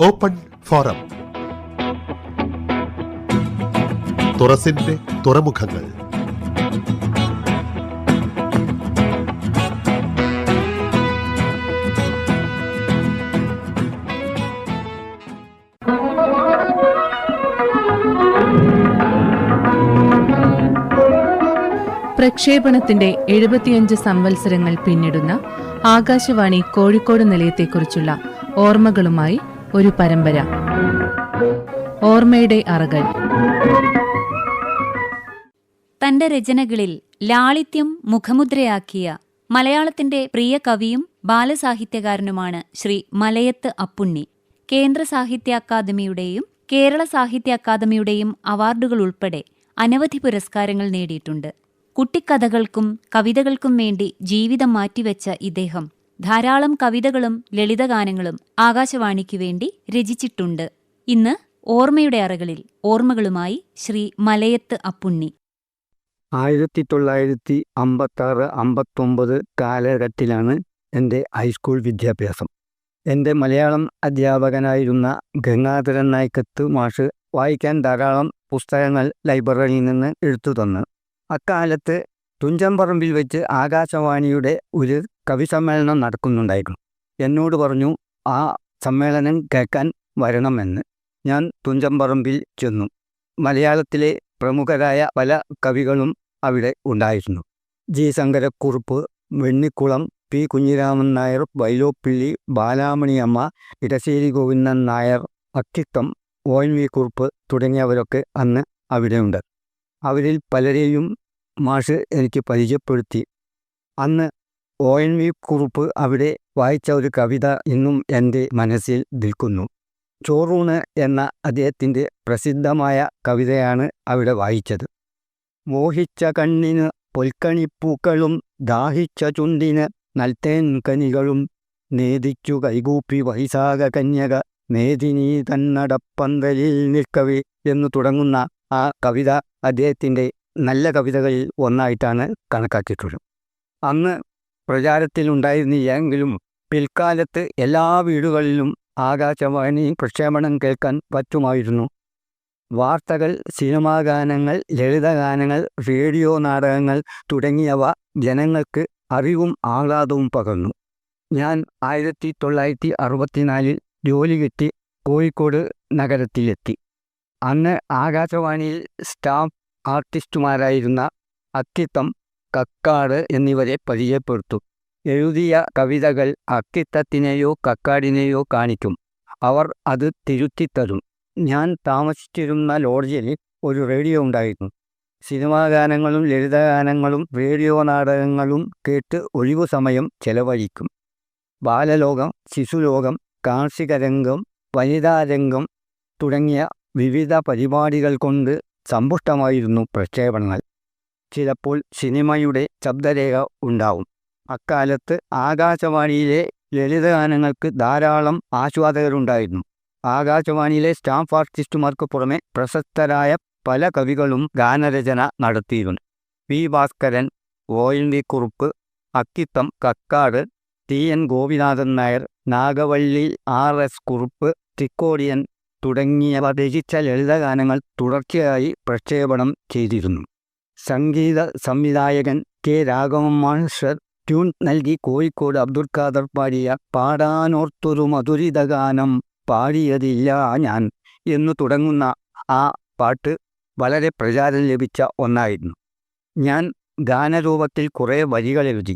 Open forum. തുറസിന്റെ തുറമുഖങ്ങൾ. പ്രക്ഷേപണത്തിന്റെ 75 സംവത്സരങ്ങൾ പിന്നിടുന്ന ആകാശവാണി കോഴിക്കോട് നിലയത്തെക്കുറിച്ചുള്ള ഓർമ്മകളുമായി ഒരു പരമ്പര. ഓർമ്മയുടെ അറകൾ. തന്റെ രചനകളിൽ ലാളിത്യം മുഖമുദ്രയാക്കിയ മലയാളത്തിന്റെ പ്രിയ കവിയും ബാലസാഹിത്യകാരനുമാണ് ശ്രീ മലയത്ത് അപ്പുണ്ണി. കേന്ദ്ര സാഹിത്യ അക്കാദമിയുടെയും കേരള സാഹിത്യ അക്കാദമിയുടെയും അവാർഡുകൾ ഉൾപ്പെടെ അനവധി പുരസ്കാരങ്ങൾ നേടിയിട്ടുണ്ട്. കുട്ടിക്കഥകൾക്കും കവിതകൾക്കും വേണ്ടി ജീവിതം മാറ്റിവെച്ച ഇദ്ദേഹം ധാരാളം കവിതകളും ലളിതഗാനങ്ങളും ആകാശവാണിക്കു വേണ്ടി രചിച്ചിട്ടുണ്ട്. ഇന്ന് ഓർമ്മയുടെ അറകളിൽ ഓർമ്മകളുമായി ശ്രീ മലയത്ത് അപ്പുണ്ണി. 1956-59 കാലഘട്ടത്തിലാണ് എൻ്റെ ഹൈസ്കൂൾ വിദ്യാഭ്യാസം. എൻ്റെ മലയാളം അധ്യാപകനായിരുന്ന ഗംഗാധരൻ നായ്ക്കത്ത് മാഷ് വായിക്കാൻ ധാരാളം പുസ്തകങ്ങൾ ലൈബ്രറിയിൽ നിന്ന് എടുത്തു തന്നു. അക്കാലത്ത് തുഞ്ചൻപറമ്പിൽ വെച്ച് ആകാശവാണിയുടെ ഒരു കവി സമ്മേളനം നടക്കുന്നുണ്ടായിരുന്നു. എന്നോട് പറഞ്ഞു ആ സമ്മേളനം കേൾക്കാൻ വരണമെന്ന്. ഞാൻ തുഞ്ചൻപറമ്പിൽ ചെന്നു. മലയാളത്തിലെ പ്രമുഖരായ പല കവികളും അവിടെ ഉണ്ടായിരുന്നു. G Sankarakurup, Vennikulam, P Kunhiraman Nair, Vyloppilli, Balamaniamma, Edasseri Govindan Nair, Akkitham, ONV Kurup തുടങ്ങിയവരൊക്കെ അന്ന് അവിടെയുണ്ട്. അവരിൽ പലരെയും മാഷ് എനിക്ക് പരിചയപ്പെടുത്തി. അന്ന് ONV കുറുപ്പ് അവിടെ വായിച്ച ഒരു കവിത ഇന്നും എൻ്റെ മനസ്സിൽ നിൽക്കുന്നു. ചോറൂണ് എന്ന അദ്ദേഹത്തിൻ്റെ പ്രസിദ്ധമായ കവിതയാണ് അവിടെ വായിച്ചത്. മോഹിച്ച കണ്ണിന് പൊൽക്കണിപ്പൂക്കളും ദാഹിച്ച ചുണ്ടിന് നൽത്തേൻ കനികളും നേദിച്ചു കൈകൂപ്പി വൈശാഖ കന്യക മേദിനി തന്നടപ്പന്തലിൽ നിൽക്കവേ എന്നു തുടങ്ങുന്ന ആ കവിത അദ്ദേഹത്തിൻ്റെ നല്ല കവിതകളിൽ ഒന്നായിട്ടാണ് കണക്കാക്കിയിട്ടുള്ളത്. അന്ന് പ്രചാരത്തിലുണ്ടായിരുന്നില്ല എങ്കിലും പിൽക്കാലത്ത് എല്ലാ വീടുകളിലും ആകാശവാണി പ്രക്ഷേപണം കേൾക്കാൻ പറ്റുമായിരുന്നു. വാർത്തകൾ, സിനിമാ ഗാനങ്ങൾ, ലളിതഗാനങ്ങൾ, റേഡിയോ നാടകങ്ങൾ തുടങ്ങിയവ ജനങ്ങൾക്ക് അറിവും ആഹ്ലാദവും പകർന്നു. ഞാൻ 1964 ജോലി കിട്ടി കോഴിക്കോട് നഗരത്തിലെത്തി. അന്ന് ആകാശവാണിയിൽ സ്റ്റാഫ് ആർട്ടിസ്റ്റുമാരായിരുന്ന അക്കിത്തം, കക്കാട് എന്നിവരെ പരിചയപ്പെടുത്തും. എഴുതിയ കവിതകൾ അക്കിത്തത്തിനെയോ കക്കാടിനെയോ കാണിക്കും. അവർ അത് തിരുത്തിത്തരും. ഞാൻ താമസിച്ചിരുന്ന ലോഡ്ജിൽ ഒരു റേഡിയോ ഉണ്ടായിരുന്നു. സിനിമാ ഗാനങ്ങളും ലളിതഗാനങ്ങളും റേഡിയോ നാടകങ്ങളും കേട്ട് ഒഴിവു സമയം ചെലവഴിക്കും. ബാലലോകം, ശിശുലോകം, കാർഷിക രംഗം, വനിതാരംഗം തുടങ്ങിയ വിവിധ പരിപാടികൾ കൊണ്ട് സമ്പുഷ്ടമായിരുന്നു പ്രക്ഷേപണങ്ങൾ. ചിലപ്പോൾ സിനിമയുടെ ശബ്ദരേഖ ഉണ്ടാവും. അക്കാലത്ത് ആകാശവാണിയിലെ ലളിതഗാനങ്ങൾക്ക് ധാരാളം ആസ്വാദകരുണ്ടായിരുന്നു. ആകാശവാണിയിലെ സ്റ്റാഫ് ആർട്ടിസ്റ്റുമാർക്ക് പുറമെ പ്രശസ്തരായ പല കവികളും ഗാനരചന നടത്തിയിരുന്നു. P Bhaskaran, ONV Kurup, Akkitham, Kakkad, TN Gopinathan Nair, Nagavalli RS Kurup, Thikkodiyan തുടങ്ങിയവർ രചിച്ച ലളിതഗാനങ്ങൾ തുടർച്ചയായി പ്രക്ഷേപണം ചെയ്തിരുന്നു. സംഗീത സംവിധായകൻ K രാഘവൻ മാസ്റ്റർ ട്യൂൺ നൽകി കോഴിക്കോട് അബ്ദുൽ ഖാദർ പാടിയ പാടാനോർത്തൊരു മധുരിതഗാനം പാടിയതില്ല ഞാൻ എന്നു തുടങ്ങുന്ന ആ പാട്ട് വളരെ പ്രചാരം ലഭിച്ച ഒന്നായിരുന്നു. ഞാൻ ഗാനരൂപത്തിൽ കുറേ വരികൾ എഴുതി.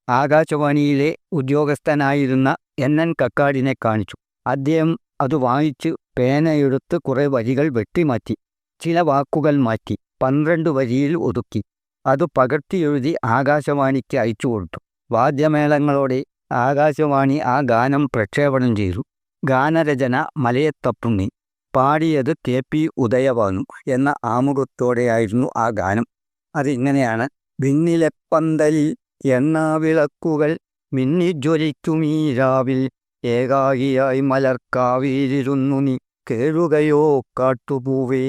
ആകാശവാണിയിലെ ഉദ്യോഗസ്ഥനായിരുന്ന NN കക്കാടിനെ കാണിച്ചു. അദ്ദേഹം അത് വായിച്ച് പേനയെടുത്ത് കുറേ വരികൾ വെട്ടിമാറ്റി, ചില വാക്കുകൾ മാറ്റി 12 വരിയിൽ ഒതുക്കി. അത് പകർത്തി എഴുതി ആകാശവാണിക്ക് അയച്ചു കൊടുത്തു. വാദ്യമേളങ്ങളോടെ ആകാശവാണി ആ ഗാനം പ്രക്ഷേപണം ചെയ്തു. ഗാനരചന മലയത്തപ്പുണ്ണി, പാടിയത് KP ഉദയഭാനു എന്ന ആമുഖത്തോടെയായിരുന്നു ആ ഗാനം. അതിങ്ങനെയാണ്: വിണ്ണിലെപ്പന്തലിൽ എണ്ണാവിളക്കുകൾ മിന്നിജ്വലിക്കുമീ രാവിൽ, ഏകാകിയായി മലർക്കാവിലിരുന്നു നീ കേഴുകയോ കാട്ടുപൂവേ,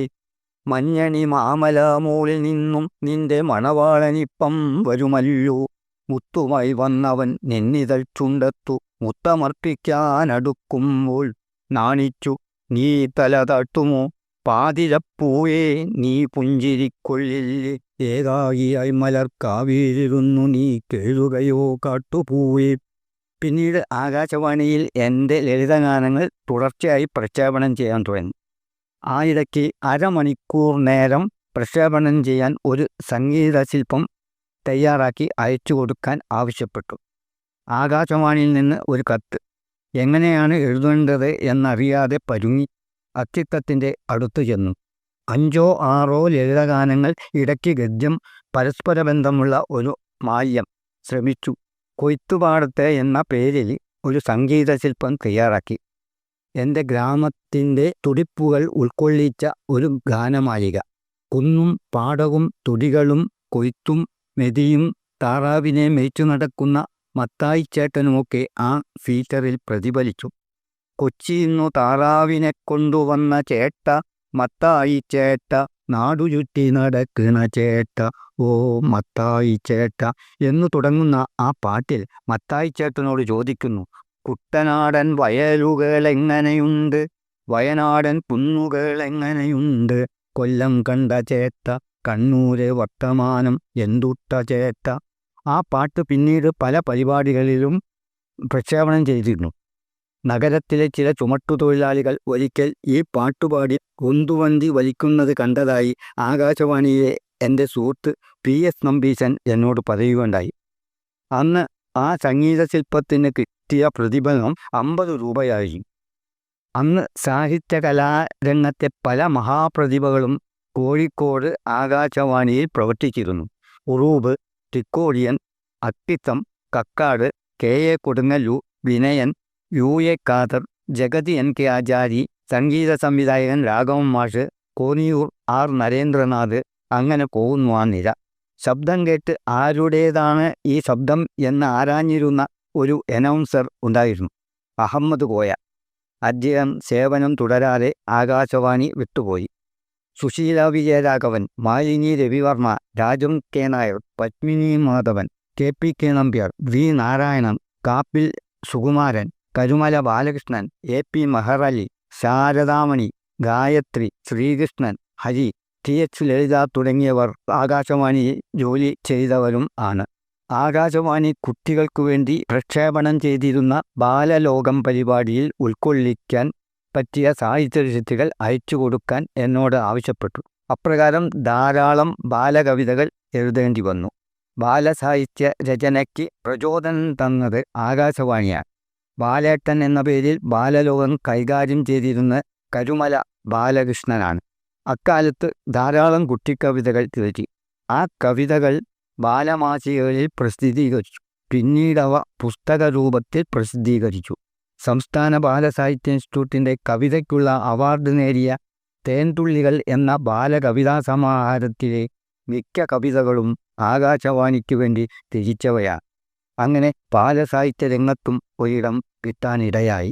മഞ്ഞണി മാമല മോളിൽ നിന്നും നിന്റെ മണവാളനിപ്പം വരുമല്ലോ, മുത്തുമായി വന്നവൻ നിന്നിതൾ ചുണ്ടത്തു മുത്തമർപ്പിക്കാനടുക്കുമ്പോൾ നാണിച്ചു നീ തല തട്ടുമോ പാതിരപ്പൂവേ നീ പുഞ്ചിരിക്കൊള്ളിൽ ഏകാകിയായി മലർക്കാവിലിരുന്നു നീ കേഴുകയോ കാട്ടുപൂവേ. പിന്നീട് ആകാശവാണിയിൽ എൻ്റെ ലളിതഗാനങ്ങൾ തുടർച്ചയായി പ്രക്ഷേപണം ചെയ്യാൻ തുടങ്ങി. ആ ഇടയ്ക്ക് അരമണിക്കൂർ നേരം പ്രക്ഷേപണം ചെയ്യാൻ ഒരു സംഗീത ശില്പം തയ്യാറാക്കി അയച്ചു കൊടുക്കാൻ ആവശ്യപ്പെട്ടു. ആകാശവാണിയിൽ നിന്ന് ഒരു കത്ത്. എങ്ങനെയാണ് എഴുതേണ്ടത് എന്നറിയാതെ പരുങ്ങി അക്കിത്തത്തിൻ്റെ അടുത്തു ചെന്നു. 5 or 6 ലളിതഗാനങ്ങൾ, ഇടയ്ക്ക് ഗദ്യം, പരസ്പര ബന്ധമുള്ള ഒരു മാല്യം ശ്രമിച്ചു. കൊയ്ത്തുപാടത്തെ എന്ന പേരിൽ ഒരു സംഗീത ശില്പം തയ്യാറാക്കി. എൻ്റെ ഗ്രാമത്തിൻ്റെ തുടിപ്പുകൾ ഉൾക്കൊള്ളിച്ച ഒരു ഗാനമാലിക. കുന്നും പാടവും തുടികളും കൊയ്ത്തും മെതിയും താറാവിനെ മേച്ചു നടക്കുന്ന മത്തായിച്ചേട്ടനുമൊക്കെ ആ ഫീച്ചറിൽ പ്രതിഫലിച്ചു. കൊച്ചിയിന്നു താറാവിനെ കൊണ്ടുവന്ന ചേട്ട, മത്തായി ചേട്ട, നാടുചുറ്റി നടക്കണ ചേട്ട, ഓ മത്തായി ചേട്ട എന്നു തുടങ്ങുന്ന ആ പാട്ടിൽ മത്തായിച്ചേട്ടനോട് ചോദിക്കുന്നു, കുട്ടനാടൻ വയലുകളെങ്ങനെയുണ്ട്, വയനാടൻ കുന്നുകളെങ്ങനെയുണ്ട്, കൊല്ലം കണ്ട ചേട്ട, കണ്ണൂര് വർത്തമാനം എന്തുട്ട ചേട്ട. ആ പാട്ട് പിന്നീട് പല പരിപാടികളിലും പ്രക്ഷേപണം ചെയ്തിരുന്നു. നഗരത്തിലെ ചില ചുമട്ടുതൊഴിലാളികൾ ഒരിക്കൽ ഈ പാട്ടുപാടി കൊന്തുവണ്ടി വലിക്കുന്നത് കണ്ടതായി ആകാശവാണിയിലെ എൻ്റെ സുഹൃത്ത് PS നമ്പീശൻ എന്നോട് പറയുകയുണ്ടായി. അന്ന് ആ സംഗീത ശില്പത്തിന് കിട്ടിയ പ്രതിഫലം 50 രൂപയായിരുന്നു. അന്ന് സാഹിത്യകലാരംഗത്തെ പല മഹാപ്രതിഭകളും കോഴിക്കോട് ആകാശവാണിയിൽ പ്രവർത്തിച്ചിരുന്നു. Uroob, Thikkodiyan, Akkitham, Kakkad, KA Kodungallur, Vinayan, UA Khader, Jagathy NK ആചാരി, സംഗീത സംവിധായകൻ രാഘവൻ മാഷ്, കോന്നിയൂർ R നരേന്ദ്രനാഥ്, അങ്ങനെ പോകുന്നു ആ നിര. ശബ്ദം കേട്ട് ആരുടേതാണ് ഈ ശബ്ദം എന്ന് ആരാഞ്ഞിരുന്ന ഒരു അനൗൺസർ ഉണ്ടായിരുന്നു, അഹമ്മദ് കോയ. അദ്ദേഹം സേവനം തുടരാതെ ആകാശവാണി വിട്ടുപോയി. Susheela Vijayaraghavan, Malini Ravi Varma, Rajam K Nair, Padmini Madhavan, KPK Nambiar, V Narayanan, Kappil Sukumaran, Karumala Balakrishnan, AP Meharali, Saradamani, Gayathri, Sreekrishnan, Hari, TH ലളിത തുടങ്ങിയവർ ആകാശവാണിയിൽ ജോലി ചെയ്തവരും ആണ്. ആകാശവാണി കുട്ടികൾക്കു വേണ്ടി പ്രക്ഷേപണം ചെയ്തിരുന്ന ബാലലോകം പരിപാടിയിൽ ഉൾക്കൊള്ളിക്കാൻ പറ്റിയ സാഹിത്യരചനകൾ അയച്ചു കൊടുക്കാൻ എന്നോട് ആവശ്യപ്പെട്ടു. അപ്രകാരം ധാരാളം ബാലകവിതകൾ എഴുതേണ്ടി വന്നു. ബാലസാഹിത്യ രചനയ്ക്ക് പ്രചോദനം തന്നത് ആകാശവാണിയാണ്. ബാലേട്ടൻ എന്ന പേരിൽ ബാലലോകം കൈകാര്യം ചെയ്തിരുന്ന കരുമല ബാലകൃഷ്ണനാണ്. അക്കാലത്ത് ധാരാളം കുട്ടിക്കവിതകൾ എഴുതി. ആ കവിതകൾ ബാലമാസികകളിൽ പ്രസിദ്ധീകരിച്ചു. പിന്നീടവ പുസ്തക രൂപത്തിൽ പ്രസിദ്ധീകരിച്ചു. സംസ്ഥാന ബാലസാഹിത്യ ഇൻസ്റ്റിറ്റ്യൂട്ടിൻ്റെ കവിതയ്ക്കുള്ള അവാർഡ് നേടിയ തേൻതുള്ളികൾ എന്ന ബാലകവിതാ സമാഹാരത്തിലെ മിക്ക കവിതകളും ആകാശവാണിക്ക് വേണ്ടി രചിച്ചവയാണ്. അങ്ങനെ ബാലസാഹിത്യ രംഗത്തും ഒരിടം കിട്ടാനിടയായി.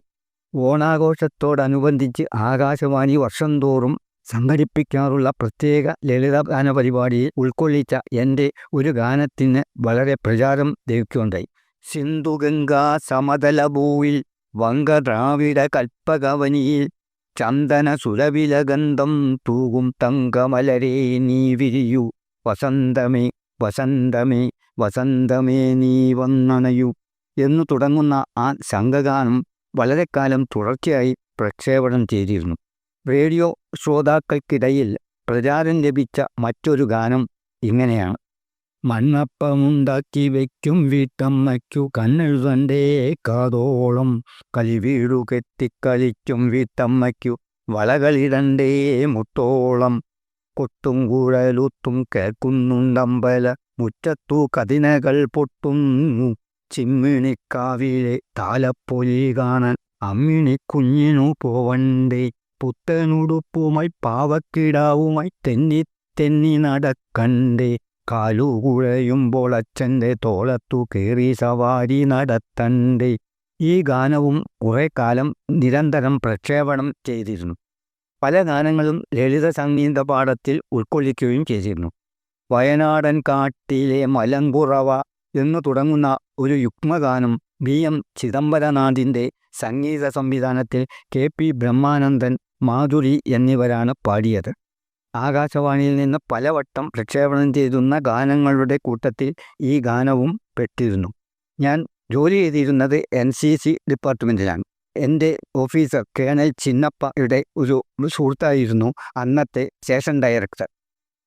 ഓണാഘോഷത്തോടനുബന്ധിച്ച് ആകാശവാണി വർഷം തോറും സംഘടിപ്പിക്കാറുള്ള പ്രത്യേക ലളിതഗാന പരിപാടിയിൽ ഉൾക്കൊള്ളിച്ച എൻ്റെ ഒരു ഗാനത്തിന് വളരെ പ്രചാരം ലഭിക്കുകയുണ്ടായി. സിന്ധുഗംഗാ സമതലഭൂവിൽ വംഗദ്രാവിഡ കൽപ്പകവനിയിൽ ചന്ദന സുരവിലഗന്ധം തൂകും തങ്കമലരേ നീ വിരിയൂ, വസന്തമേ വസന്തമേ വസന്തമേ നീ വന്നണയൂ എന്നു തുടങ്ങുന്ന ആ സംഘഗാനം വളരെ കാലം തുടർച്ചയായി പ്രക്ഷേപണം ചെയ്തിരുന്നു. റേഡിയോ ശ്രോതാക്കൾക്കിടയിൽ പ്രചാരം ലഭിച്ച മറ്റൊരു ഗാനം ഇങ്ങനെയാണ്. മണ്ണപ്പമുണ്ടാക്കി വയ്ക്കും വീട്ടമ്മയ്ക്കു കണ്ണെഴുതണ്ടേ കാതോളം, കലിവീടു കെട്ടിക്കളിക്കും വീട്ടമ്മയ്ക്കു വളകളിടണ്ടേ മുട്ടോളം, കൊട്ടും കുഴലൂത്തും കേൾക്കുന്നുണ്ടമ്പല മുറ്റത്തു കതിനകൾ പൊട്ടുന്നു, ചിമ്മിണിക്കാവിലെ താലപ്പൊലി കാണാൻ അമ്മിണി കുഞ്ഞിനു പോവണ്ടേ, പുത്തനുടുപ്പുമായി പാവക്കിടാവുമായി തെന്നി തെന്നി നടക്കണ്ടേ, കാലുകുഴയുമ്പോൾ അച്ഛൻ്റെ തോളത്തു കയറി സവാരി നടത്തണ്ടേ. ഈ ഗാനവും കുറേ കാലം നിരന്തരം പ്രക്ഷേപണം ചെയ്തിരുന്നു. പല ഗാനങ്ങളും ലളിത സംഗീത പാഠത്തിൽ ഉൾക്കൊള്ളിക്കുകയും ചെയ്തിരുന്നു. വയനാടൻ കാട്ടിലെ മലങ്കുറവ എന്നു തുടങ്ങുന്ന ഒരു യുഗ്മഗാനം BM ചിദംബരനാഥിൻ്റെ സംഗീത സംവിധാനത്തിൽ KP ബ്രഹ്മാനന്ദൻ, മാധുരി എന്നിവരാണ് പാടിയത്. ആകാശവാണിയിൽ നിന്ന് പലവട്ടം പ്രക്ഷേപണം ചെയ്തിരുന്ന ഗാനങ്ങളുടെ കൂട്ടത്തിൽ ഈ ഗാനവും പെട്ടിരുന്നു. ഞാൻ ജോലി ചെയ്തിരുന്നത് NCC ഡിപ്പാർട്ട്മെൻറ്റിലാണ്. എൻ്റെ ഓഫീസർ കേണൽ ചിന്നപ്പയുടെ ഒരു സുഹൃത്തായിരുന്നു അന്നത്തെ സ്റ്റേഷൻ ഡയറക്ടർ.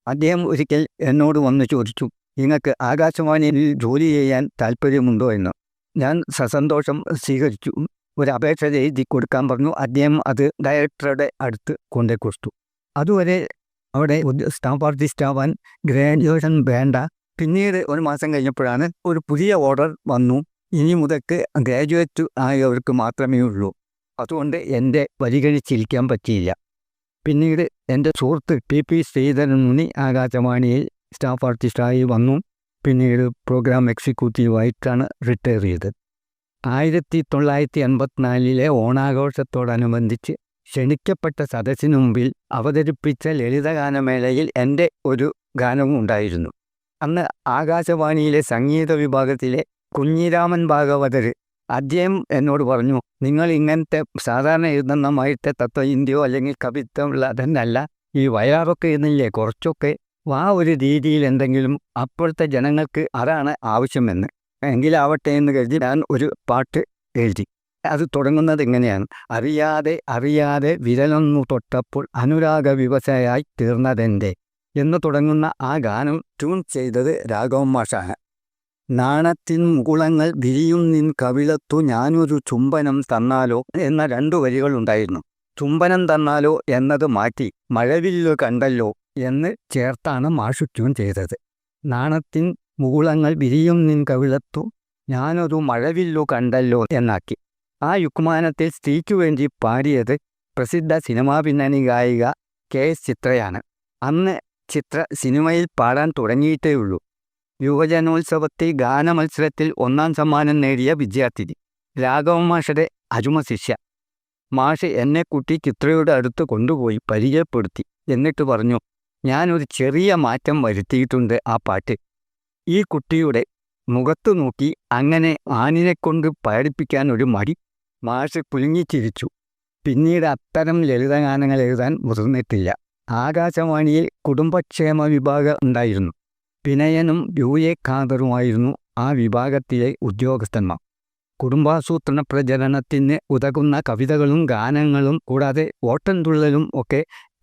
അദ്ദേഹം ഒരിക്കൽ എന്നോട് വന്ന് ചോദിച്ചു, നിങ്ങൾക്ക് ആകാശവാണിയിൽ ജോലി ചെയ്യാൻ താല്പര്യമുണ്ടോ എന്ന്. ഞാൻ സസന്തോഷം സ്വീകരിച്ചു. ഒരു അപേക്ഷ എഴുതി കൊടുക്കാൻ പറഞ്ഞു. അദ്ദേഹം അത് ഡയറക്ടറുടെ അടുത്ത് കൊണ്ടു കൊടുത്തു. അതുവരെ അവിടെ സ്റ്റാഫ് ആർട്ടിസ്റ്റ് ആവാൻ ഗ്രാജുവേഷൻ വേണ്ട. പിന്നീട് ഒരു മാസം കഴിഞ്ഞപ്പോഴാണ് ഒരു പുതിയ ഓർഡർ വന്നു. ഇനി മുതൽക്ക് ഗ്രാജുവേറ്റ് ആയവർക്ക് മാത്രമേ ഉള്ളൂ. അതുകൊണ്ട് എൻ്റെ പരിഗണിച്ചിരിക്കാൻ പറ്റിയില്ല. പിന്നീട് എൻ്റെ സുഹൃത്ത് PP ശ്രീധരൻ മുനി ആകാശവാണിയിൽ സ്റ്റാഫ് ആർട്ടിസ്റ്റായി വന്നു. പിന്നീട് പ്രോഗ്രാം എക്സിക്യൂട്ടീവായിട്ടാണ് റിട്ടയർ ചെയ്തത്. 1984 ഓണാഘോഷത്തോടനുബന്ധിച്ച് ക്ഷണിക്കപ്പെട്ട സദസ്സിനു മുമ്പിൽ അവതരിപ്പിച്ച ലളിതഗാനമേളയിൽ എൻ്റെ ഒരു ഗാനവും ഉണ്ടായിരുന്നു. അന്ന് ആകാശവാണിയിലെ സംഗീത വിഭാഗത്തിലെ കുഞ്ഞിരാമൻ ഭാഗവതർ അദ്ദേഹം എന്നോട് പറഞ്ഞു, നിങ്ങൾ ഇങ്ങനത്തെ സാധാരണ എഴുതുന്ന മായിട്ട് തത്വചിന്തയോ അല്ലെങ്കിൽ കവിത്വമുള്ള അതന്നല്ല, ഈ വയലാറൊക്കെ എഴുതുന്നില്ലേ, കുറച്ചൊക്കെ ഒരു രീതിയിൽ എന്തെങ്കിലും അപ്പോഴത്തെ ജനങ്ങൾക്ക് അതാണ് ആവശ്യമെന്ന്. എങ്കിലാവട്ടെ എന്ന് കരുതി ഞാൻ ഒരു പാട്ട് എഴുതി. അത് തുടങ്ങുന്നത് ഇങ്ങനെയാണ്: അറിയാതെ അറിയാതെ വിരലൊന്നു തൊട്ടപ്പോൾ അനുരാഗ വിവശയായി തീർന്നതെൻ്റെ എന്ന് തുടങ്ങുന്ന ആ ഗാനം ട്യൂൺ ചെയ്തത് രാഘവൻ മാഷാണ്. നാണത്തിൻ മുകുളങ്ങൾ വിരിയും നിൻ കവിളത്തു ഞാനൊരു ചുംബനം തന്നാലോ എന്ന 2 വരികളുണ്ടായിരുന്നു. ചുംബനം തന്നാലോ എന്നത് മാറ്റി മഴവില്ലു കണ്ടല്ലോ എന്ന് ചേർത്താണ് മാഷ് ട്യൂൺ ചെയ്തത്. നാണത്തിൻ മുകുളങ്ങൾ വിരിയും നിൻ കവിളത്തു ഞാനൊരു മഴവില്ലു കണ്ടല്ലോ എന്നാക്കി. ആ യുഗ്മാനത്തിൽ സ്ത്രീക്കു വേണ്ടി പാടിയത് പ്രസിദ്ധ സിനിമാ പിന്നണി ഗായിക KS ചിത്രയാണ്. അന്ന് ചിത്ര സിനിമയിൽ പാടാൻ തുടങ്ങിയിട്ടേ ഉള്ളൂ. യുവജനോത്സവത്തിൽ ഗാനമത്സരത്തിൽ 1ാം സമ്മാനം നേടിയ വിദ്യാർത്ഥിനി, രാഘവൻ മാഷയുടെ അജുമ ശിഷ്യ. മാഷ് എന്നെ കുട്ടി ചിത്രയുടെ അടുത്ത് കൊണ്ടുപോയി പരിചയപ്പെടുത്തി. എന്നിട്ട് പറഞ്ഞു, ഞാനൊരു ചെറിയ മാറ്റം വരുത്തിയിട്ടുണ്ട് ആ പാട്ട്. ഈ കുട്ടിയുടെ മുഖത്തു നോക്കി അങ്ങനെ ആനിനെക്കൊണ്ട് പാടിപ്പിക്കാൻ ഒരു മടി. മാഷ് കുലുങ്ങിച്ചിരിച്ചു. പിന്നീട് അത്തരം ലളിതഗാനങ്ങൾ എഴുതാൻ മുതിർന്നിട്ടില്ല. ആകാശവാണിയിൽ കുടുംബക്ഷേമ വിഭാഗം ഉണ്ടായിരുന്നു. വിനയനും UA ഖാദറുമായിരുന്നു ആ വിഭാഗത്തിലെ ഉദ്യോഗസ്ഥന്മാർ. കുടുംബാസൂത്രണ പ്രചരണത്തിന് ഉതകുന്ന കവിതകളും ഗാനങ്ങളും കൂടാതെ ഓട്ടൻതുള്ളലും ഒക്കെ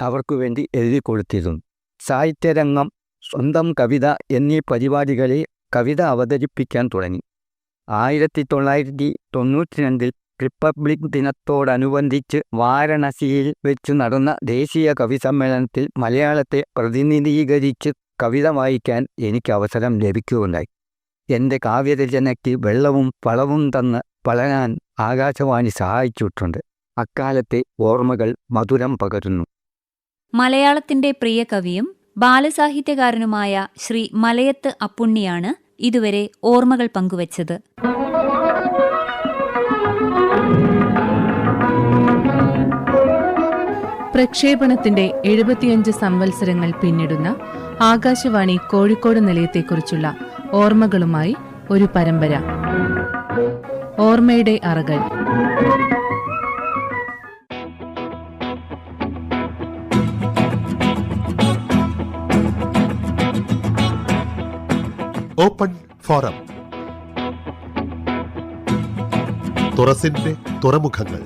അവർക്കു വേണ്ടി എഴുതി കൊടുത്തിരുന്നു. സാഹിത്യരംഗം, സ്വന്തം കവിത എന്നീ പരിപാടികളിൽ കവിത അവതരിപ്പിക്കാൻ തുടങ്ങി. 1992 റിപ്പബ്ലിക് ദിനത്തോടനുബന്ധിച്ച് വാരണസിയിൽ വെച്ച് നടന്ന ദേശീയ കവി സമ്മേളനത്തിൽ മലയാളത്തെ പ്രതിനിധീകരിച്ച് കവിത വായിക്കാൻ എനിക്ക് അവസരം ലഭിക്കുകയുണ്ടായി. എൻ്റെ കാവ്യരചനയ്ക്ക് വെള്ളവും വളവും തന്ന് വളരാൻ ആകാശവാണി സഹായിച്ചിട്ടുണ്ട്. അക്കാലത്തെ ഓർമ്മകൾ മധുരം പകരുന്നു. മലയാളത്തിന്റെ പ്രിയ കവിയും ബാലസാഹിത്യകാരനുമായ ശ്രീ മലയത്ത് അപ്പുണ്ണിയാണ് ഇതുവരെ ഓർമ്മകൾ പങ്കുവച്ചത്. പ്രക്ഷേപണത്തിന്റെ 75 സംവത്സരങ്ങൾ പിന്നിടുന്ന ആകാശവാണി കോഴിക്കോട് നിലയത്തെക്കുറിച്ചുള്ള ഓർമ്മകളുമായി ഒരു പരമ്പര. ഓർമ്മയുടെ അറകൾ. Open forum. തുറസിന്റെ തുറമുഖങ്ങൾ.